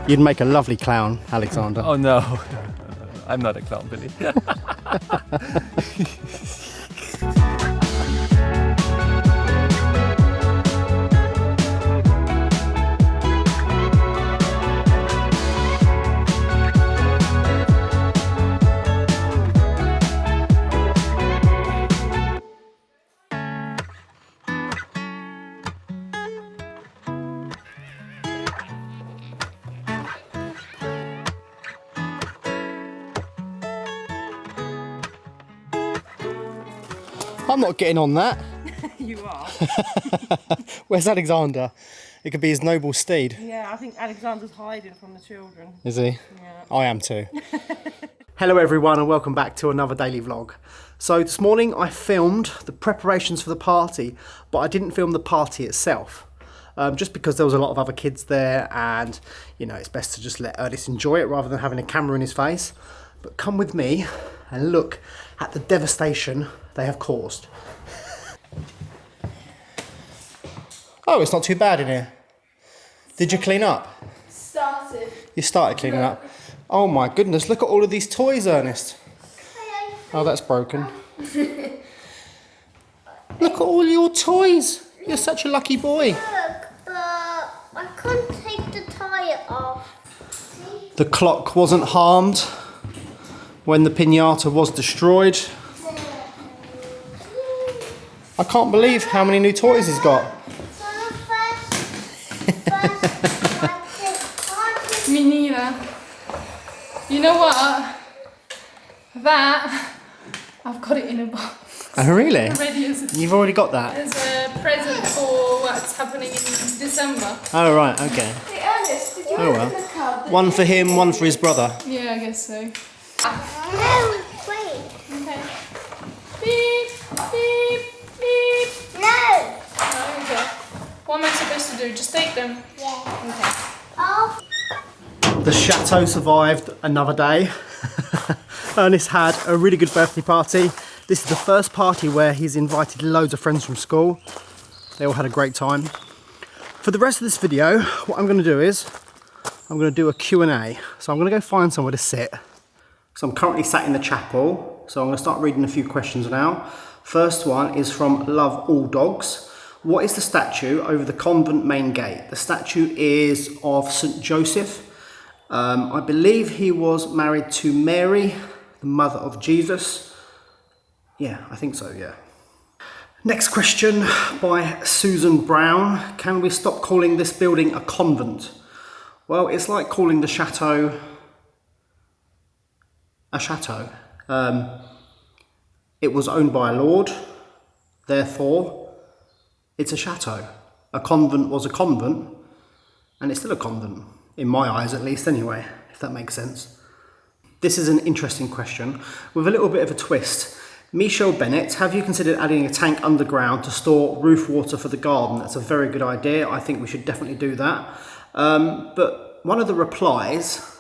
You'd make a lovely clown, Alexander. Oh no, I'm not a clown, Billy. I'm not getting on that. You are. Where's Alexander? It could be his noble steed. Yeah, I think Alexander's hiding from the children. Is he? Yeah. I am too. Hello everyone and welcome back to another daily vlog. So this morning I filmed the preparations for the party, but I didn't film the party itself. Just because there was a lot of other kids there and, you know, it's best to just let Ernest enjoy it rather than having a camera in his face. But come with me and look at the devastation they have caused. Oh, it's not too bad in here. Did you clean up? Started. You started cleaning up. Oh my goodness, look at all of these toys, Ernest. Oh, that's broken. Look at all your toys. You're such a lucky boy. Look, but I can't take the tyre off. See? The clock wasn't harmed when the piñata was destroyed. I can't believe how many new toys he's got. Me neither. You know what? That, I've got it in a box. Oh really? Already You've already got that? as a present for what's happening in December. Oh right, okay. Hey Ernest, did you Oh open the well. cupboard? One for him, one for his brother. Yeah, I guess so. No, wait. Okay. Beep, beep, beep. No. Oh, okay. What am I supposed to do? Just take them? Yeah. Okay. Off. The Chateau survived another day. Ernest had a really good birthday party. This is the first party where he's invited loads of friends from school. They all had a great time. For the rest of this video, what I'm going to do is, I'm going to do a Q&A. So I'm going to go find somewhere to sit. So I'm currently sat in the chapel. So I'm going to start reading a few questions now. First one is from Love All Dogs. What is the statue over the convent main gate? The statue is of St. Joseph. I believe he was married to Mary, the mother of Jesus. Yeah, I think so, yeah. Next question by Susan Brown. Can we stop calling this building a convent? Well, it's like calling the chateau a chateau. It was owned by a lord, therefore it's a chateau. A convent was a convent, and it's still a convent, in my eyes at least anyway, if that makes sense. This is an interesting question with a little bit of a twist. Michelle Bennett, have you considered adding a tank underground to store roof water for the garden? That's a very good idea. I think we should definitely do that. But one of the replies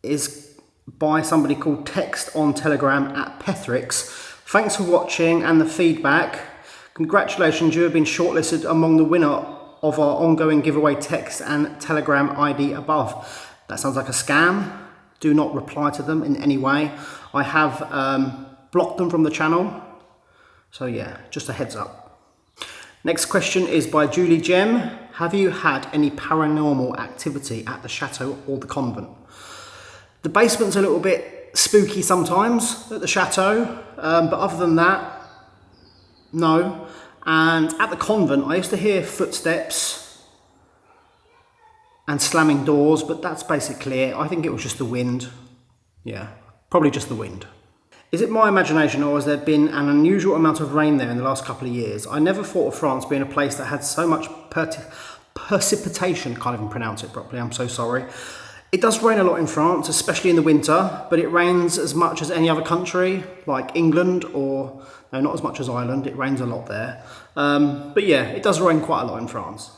is by somebody called Text on Telegram at Pethrix. Thanks for watching and the feedback. Congratulations, you have been shortlisted among the winner of our ongoing giveaway text and Telegram ID above. That sounds like a scam. Do not reply to them in any way. I have blocked them from the channel. So yeah, just a heads up. Next question is by Julie Gem. Have you had any paranormal activity at the chateau or the convent? The basement's a little bit spooky sometimes at the chateau, but other than that, no. And at the convent, I used to hear footsteps and slamming doors, but that's basically it. I think it was just the wind. Yeah, probably just the wind. Is it my imagination, or has there been an unusual amount of rain there in the last couple of years? I never thought of France being a place that had so much precipitation. Can't even pronounce it properly, I'm so sorry. It does rain a lot in France, especially in the winter, but it rains as much as any other country, like England, or no, not as much as Ireland. It rains a lot there. But yeah, it does rain quite a lot in France.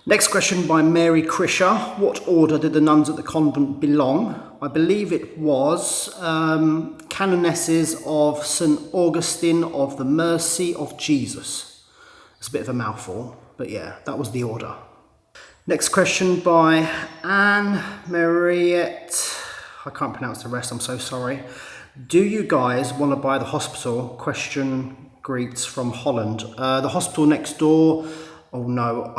Next question by Mary Krisher. What order did the nuns at the convent belong? I believe it was canonesses of St. Augustine of the Mercy of Jesus. It's a bit of a mouthful, but yeah, that was the order. Next question by Anne Mariette. I can't pronounce the rest, I'm so sorry. Do you guys want to buy the hospital? Question greets from Holland. The hospital next door, oh no.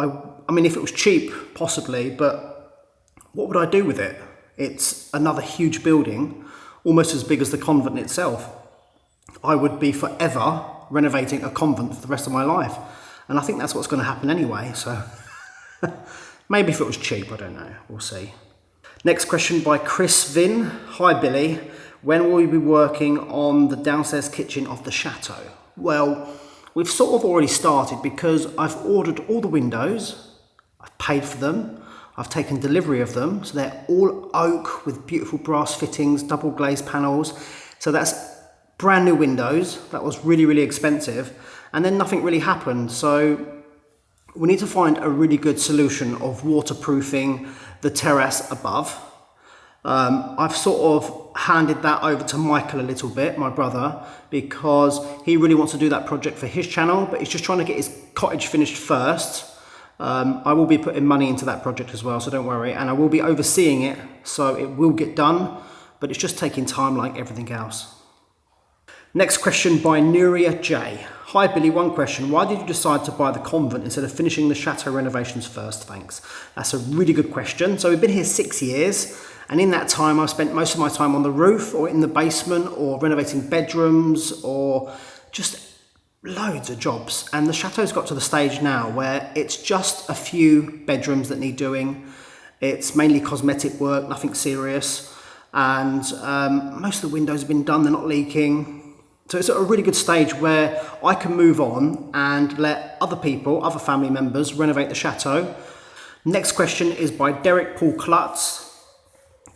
I mean, if it was cheap, possibly, but what would I do with it? It's another huge building, almost as big as the convent itself. I would be forever renovating a convent for the rest of my life. And I think that's what's going to happen anyway, so maybe if it was cheap, I don't know, we'll see. Next question by Chris Vin. Hi Billy, when will you be working on the downstairs kitchen of the Chateau? Well, we've sort of already started because I've ordered all the windows, I've paid for them, I've taken delivery of them, so they're all oak with beautiful brass fittings, double glazed panels, so that's brand new windows. That was really, really expensive, and then nothing really happened, so we need to find a really good solution of waterproofing the terrace above. I've sort of handed that over to Michael a little bit, my brother, because he really wants to do that project for his channel, but he's just trying to get his cottage finished first. I will be putting money into that project as well, so don't worry, and I will be overseeing it, so it will get done, but it's just taking time like everything else. Next question by Nuria J. Hi Billy, one question. Why did you decide to buy the convent instead of finishing the Chateau renovations first? Thanks. That's a really good question. So we've been here 6 years, and in that time I've spent most of my time on the roof or in the basement or renovating bedrooms or just loads of jobs. And the Chateau's got to the stage now where it's just a few bedrooms that need doing. It's mainly cosmetic work, nothing serious. And most of the windows have been done, they're not leaking. So it's at a really good stage where I can move on and let other people, other family members, renovate the Chateau. Next question is by Derek Paul Klutz.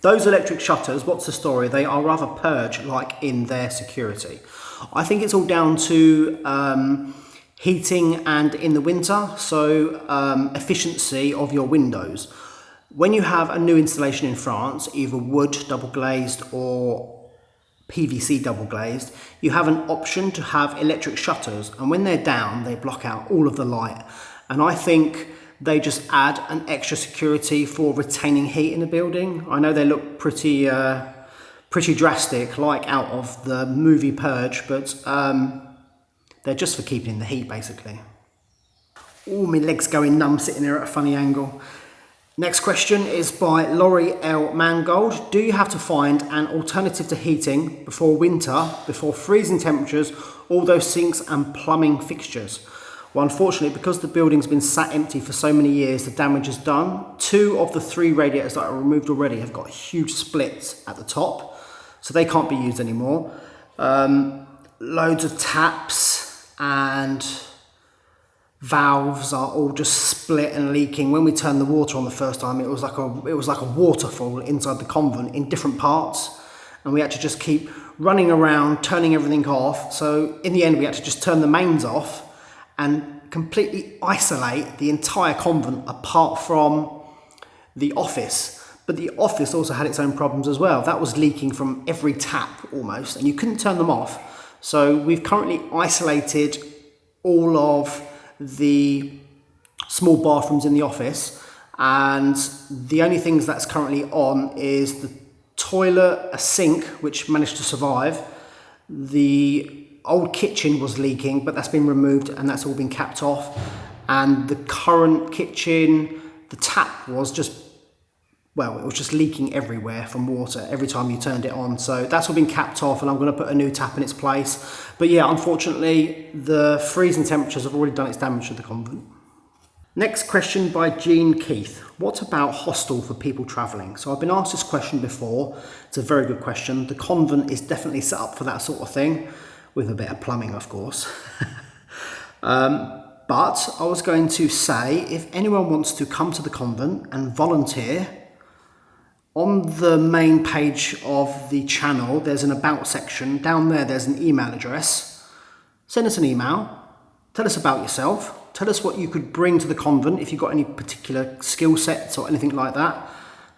Those electric shutters, what's the story? They are rather purge-like in their security. I think it's all down to heating and in the winter, so efficiency of your windows. When you have a new installation in France, either wood double glazed or PVC double glazed, you have an option to have electric shutters, and when they're down they block out all of the light, and I think they just add an extra security for retaining heat in a building. I know they look pretty drastic, like out of the movie Purge, but they're just for keeping in the heat basically. Oh, my leg's going numb sitting there at a funny angle. Next question is by Laurie L. Mangold. Do you have to find an alternative to heating before winter, before freezing temperatures, all those sinks and plumbing fixtures? Well, unfortunately, because the building's been sat empty for so many years, the damage is done. 2 of the 3 radiators that are removed already have got huge splits at the top, so they can't be used anymore. Loads of taps and valves are all just split and leaking. When we turned the water on the first time, it was like a waterfall inside the convent in different parts, and we had to just keep running around turning everything off. So in the end we had to just turn the mains off and completely isolate the entire convent apart from the office. But the office also had its own problems as well. That was leaking from every tap almost, and you couldn't turn them off. So we've currently isolated all of the small bathrooms in the office, and the only things that's currently on is the toilet, a sink which managed to survive. The old kitchen was leaking, but that's been removed and that's all been capped off, and the current kitchen, the tap was just, well, it was just leaking everywhere from water every time you turned it on. So that's all been capped off, and I'm going to put a new tap in its place. But yeah, unfortunately, the freezing temperatures have already done its damage to the convent. Next question by Jean Keith. What about hostel for people travelling? So I've been asked this question before. It's a very good question. The convent is definitely set up for that sort of thing, with a bit of plumbing, of course. But I was going to say, if anyone wants to come to the convent and volunteer, on the main page of the channel, there's an about section. Down there, there's an email address. Send us an email. Tell us about yourself. Tell us what you could bring to the convent, if you've got any particular skill sets or anything like that,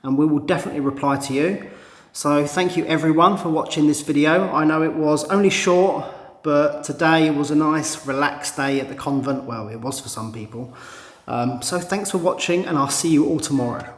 and we will definitely reply to you. So thank you everyone for watching this video. I know it was only short, but today was a nice relaxed day at the convent. Well, it was for some people. So thanks for watching, and I'll see you all tomorrow.